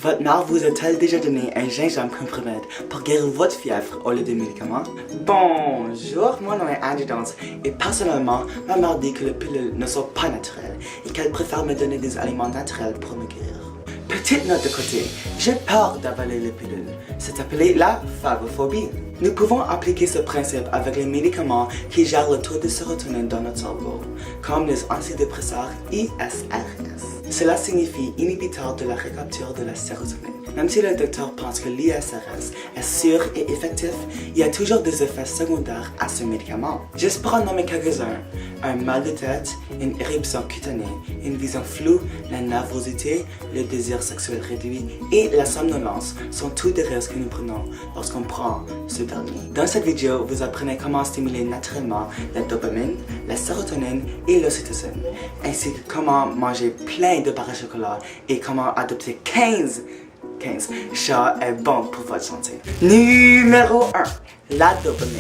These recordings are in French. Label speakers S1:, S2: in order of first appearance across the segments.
S1: Votre mère vous a-t-elle déjà donné un gingembre comme remède pour guérir votre fièvre au lieu de médicaments? Bonjour, mon nom est Andrew Dance et personnellement, ma mère dit que les pilules ne sont pas naturelles et qu'elle préfère me donner des aliments naturels pour me guérir. Petite note de côté, j'ai peur d'avaler les pilules. C'est appelé la phagophobie. Nous pouvons appliquer ce principe avec les médicaments qui gèrent le taux de sérotonine dans notre cerveau, comme les antidépresseurs ISRS. Cela signifie inhibiteur de la recapture de la sérotonine. Même si le docteur pense que l'ISRS est sûr et effectif, il y a toujours des effets secondaires à ce médicament. Juste pour en nommer quelques-uns, un mal de tête, une éruption cutanée, une vision floue, la nervosité, le désir sexuel réduit et la somnolence sont tous des risques que nous prenons lorsqu'on prend ce dernier. Dans cette vidéo, vous apprenez comment stimuler naturellement la dopamine, la sérotonine et l'ocytocine, ainsi que comment manger plein de barres à chocolat et comment adopter 15 chats est bon pour votre santé. Numéro 1. La dopamine.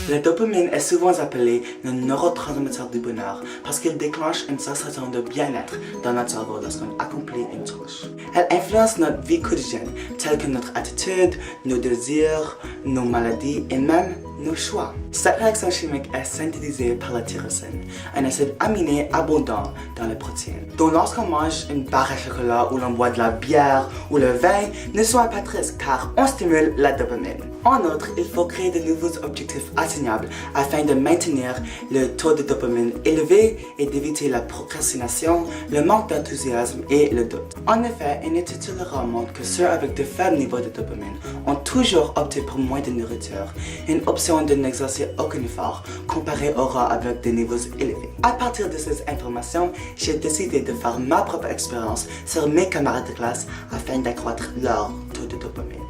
S1: La dopamine est souvent appelée le neurotransmetteur du bonheur parce qu'il déclenche une sensation de bien-être dans notre cerveau lorsqu'on accomplit une tâche. Elle influence notre vie quotidienne, telle que notre attitude, nos désirs, nos maladies et même nos choix. Cette réaction chimique est synthétisée par la tyrosine, un acide aminé abondant dans les protéines. Donc lorsqu'on mange une barre à chocolat ou l'on boit de la bière ou le vin, ne soyez pas triste car on stimule la dopamine. En outre, il faut créer de nouveaux objectifs atteignables afin de maintenir le taux de dopamine élevé et d'éviter la procrastination, le manque d'enthousiasme et le doute. En effet, une étude sur le rang montre que ceux avec de faibles niveaux de dopamine ont toujours opté pour moins de nourriture, une option de n'exercer aucun effort comparé aux rats avec des niveaux élevés. À partir de ces informations, j'ai décidé de faire ma propre expérience sur mes camarades de classe afin d'accroître leur taux de dopamine.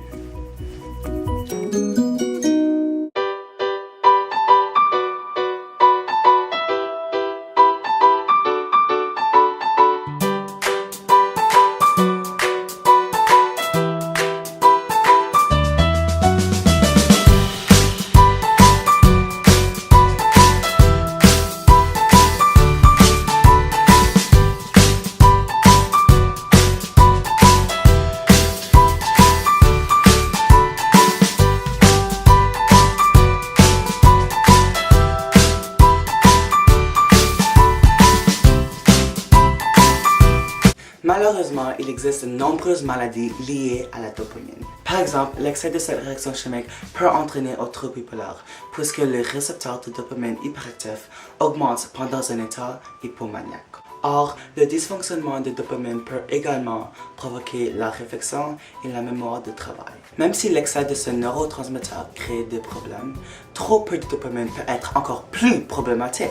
S1: Malheureusement, il existe de nombreuses maladies liées à la dopamine. Par exemple, l'excès de cette réaction chimique peut entraîner au trouble bipolaire, puisque les récepteurs de dopamine hyperactifs augmentent pendant un état hypomaniaque. Or, le dysfonctionnement de dopamine peut également provoquer la réflexion et la mémoire de travail. Même si l'excès de ce neurotransmetteur crée des problèmes, trop peu de dopamine peut être encore plus problématique.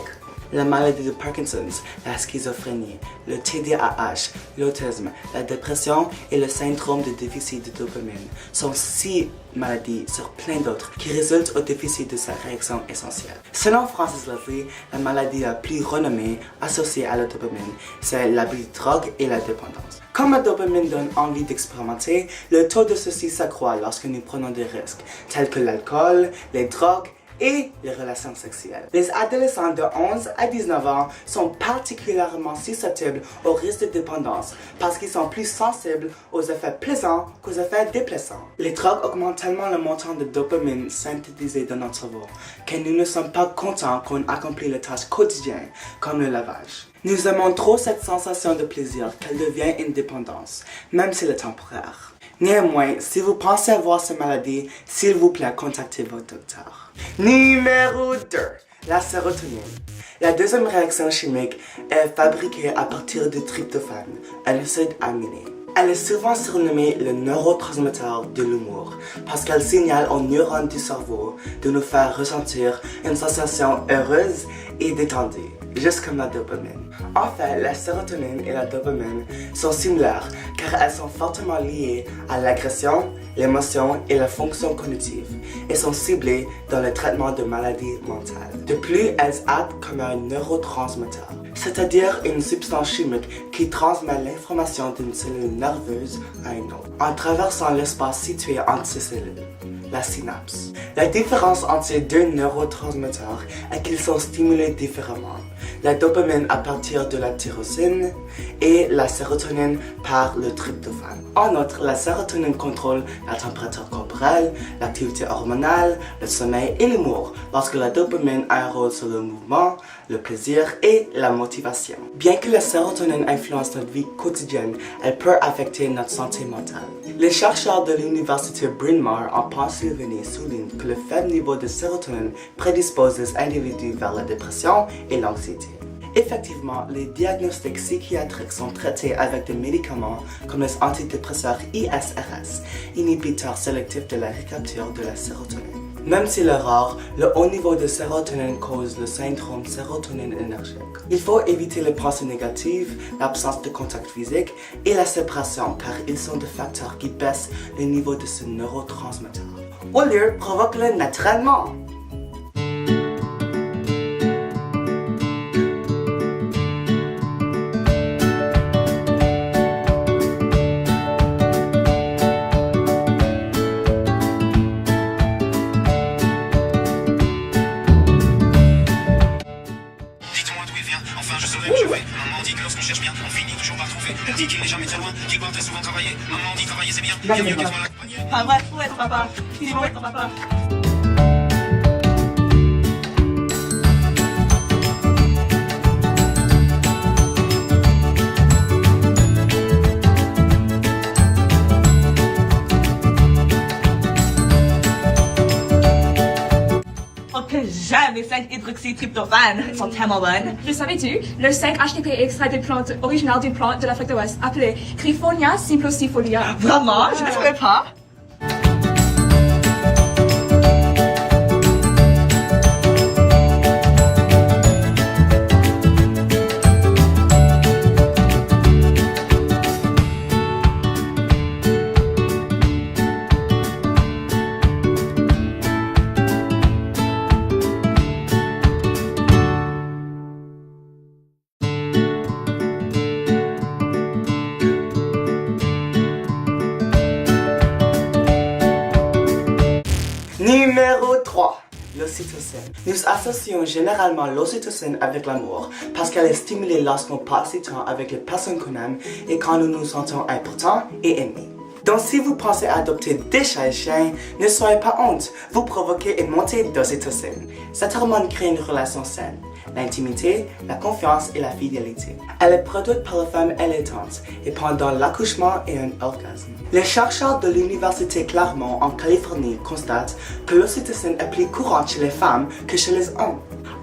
S1: La maladie de Parkinson's, la schizophrénie, le TDAH, l'autisme, la dépression et le syndrome de déficit de dopamine sont 6 maladies sur plein d'autres qui résultent au déficit de cette réaction essentielle. Selon Francis Leslie, la maladie la plus renommée associée à la dopamine, c'est l'abus de drogue et la dépendance. Comme la dopamine donne envie d'expérimenter, le taux de ceci s'accroît lorsque nous prenons des risques, tels que l'alcool, les drogues, et les relations sexuelles. Les adolescents de 11 à 19 ans sont particulièrement susceptibles au risque de dépendance parce qu'ils sont plus sensibles aux effets plaisants qu'aux effets déplaisants. Les drogues augmentent tellement le montant de dopamine synthétisé dans notre cerveau que nous ne sommes pas contents qu'on accomplit les tâches quotidiennes comme le lavage. Nous aimons trop cette sensation de plaisir qu'elle devient une dépendance, même si elle est temporaire. Néanmoins, si vous pensez avoir cette maladie, s'il vous plaît, contactez votre docteur. Numéro 2. La sérotonine. La deuxième réaction chimique est fabriquée à partir du tryptophane, un acide aminé. Elle est souvent surnommée le neurotransmetteur de l'humour parce qu'elle signale aux neurones du cerveau de nous faire ressentir une sensation heureuse et détendue, juste comme la dopamine. En fait, la sérotonine et la dopamine sont similaires car elles sont fortement liées à l'agression, l'émotion et la fonction cognitive et sont ciblées dans le traitement de maladies mentales. De plus, elles actent comme un neurotransmetteur, c'est-à-dire une substance chimique qui transmet l'information d'une cellule nerveuse à une autre, en traversant l'espace situé entre ces cellules, la synapse. La différence entre ces deux neurotransmetteurs est qu'ils sont stimulés différemment. la dopamine à partir de la tyrosine et la sérotonine par le tryptophane. En outre, la sérotonine contrôle la température corporelle, l'activité hormonale, le sommeil et l'humour, lorsque la dopamine a un rôle sur le mouvement, le plaisir et la motivation. Bien que la sérotonine influence notre vie quotidienne, elle peut affecter notre santé mentale. Les chercheurs de l'université Bryn Mawr en Pennsylvanie soulignent que le faible niveau de sérotonine prédispose les individus vers la dépression et l'anxiété. Effectivement, les diagnostics psychiatriques sont traités avec des médicaments comme les antidépresseurs ISRS, inhibiteurs sélectifs de la recapture de la sérotonine. Même s'il est rare, le haut niveau de sérotonine cause le syndrome sérotonine-énergique. Il faut éviter les pensées négatives, l'absence de contact physique et la séparation car ils sont des facteurs qui baissent le niveau de ce neurotransmetteur. Au lieu, provoque-le naturellement.
S2: Enfin, je saurai où je vais. Maman dit que lorsqu'on cherche bien, on finit toujours par trouver. Elle dit qu'il n'est jamais très loin, qu'il doit très souvent travailler. Maman dit travailler c'est bien, bien mieux qu'il soit l'accompagner.
S3: Enfin bref, faut être papa. Il faut être papa. J'aime les 5-hydroxytryptophane, elles sont tellement bonnes.
S4: Le savais-tu? Le 5-HTP est extrait de plantes originales d'une plante de l'Afrique de l'Ouest appelée Griffonia simplicifolia.
S3: Vraiment? Je ne savais pas.
S1: Numéro 3. L'ocytocine. Nous associons généralement l'ocytocine avec l'amour parce qu'elle est stimulée lorsqu'on passe du temps avec les personnes qu'on aime et quand nous nous sentons importants et aimés. Donc si vous pensez adopter des chats et chiens, ne soyez pas honte, vous provoquez une montée d'ocytocine. Cette hormone crée une relation saine, l'intimité, la confiance et la fidélité. Elle est produite par la femme allaitantes et pendant l'accouchement et un orgasme. Les chercheurs de l'université Claremont en Californie constatent que l'ocytocine est plus courante chez les femmes que chez les hommes.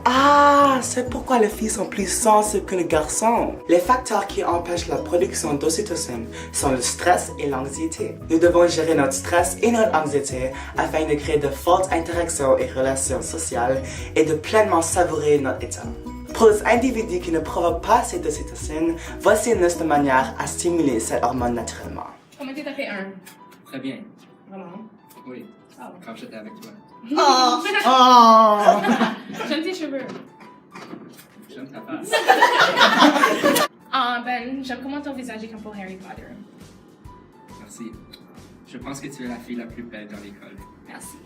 S1: Ah, c'est pourquoi les filles sont plus sensibles que les garçons. Les facteurs qui empêchent la production d'ocytocine sont le stress et l'anxiété. Nous devons gérer notre stress et notre anxiété afin de créer de fortes interactions et relations sociales et de pleinement savourer notre état. Pour les individus qui ne provoquent pas cette ocytocine, voici une liste de manières à stimuler cette hormone naturellement.
S4: Comment t'es tapé un?
S2: Très bien.
S4: Vraiment?
S2: Oui. Quand j'étais avec toi.
S3: Oh! Oh!
S4: J'aime tes cheveux.
S2: J'aime ta face.
S4: Ben, j'aime comment ton visage est comme pour Harry Potter.
S2: Merci. Je pense que tu es la fille la plus belle dans l'école.
S4: Merci.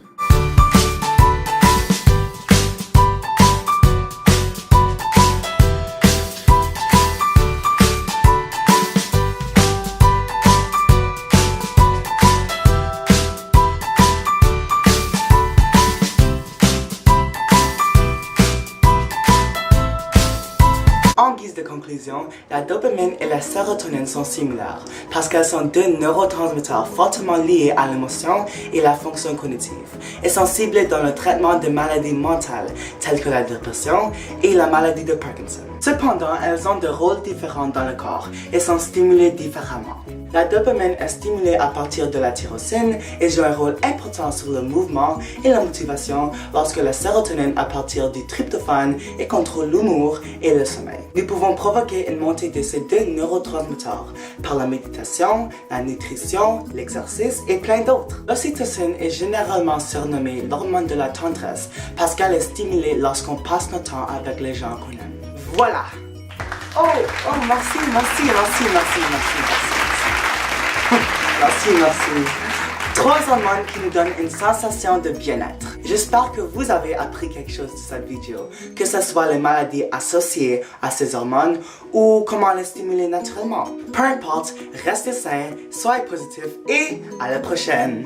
S1: En guise de conclusion, la dopamine et la sérotonine sont similaires parce qu'elles sont deux neurotransmetteurs fortement liés à l'émotion et la fonction cognitive et sont ciblés dans le traitement de maladies mentales telles que la dépression et la maladie de Parkinson. Cependant, elles ont des rôles différents dans le corps et sont stimulées différemment. La dopamine est stimulée à partir de la tyrosine et joue un rôle important sur le mouvement et la motivation, lorsque la sérotonine à partir du tryptophane et contrôle l'humour et le sommeil. Nous pouvons provoquer une montée de ces deux neurotransmetteurs par la méditation, la nutrition, l'exercice et plein d'autres. L'ocytocine est généralement surnommée l'hormone de la tendresse parce qu'elle est stimulée lorsqu'on passe notre temps avec les gens qu'on aime. Voilà! Oh, merci. Merci. 3 hormones qui nous donnent une sensation de bien-être. J'espère que vous avez appris quelque chose de cette vidéo, que ce soit les maladies associées à ces hormones ou comment les stimuler naturellement. Peu importe, restez sains, soyez positifs et à la prochaine!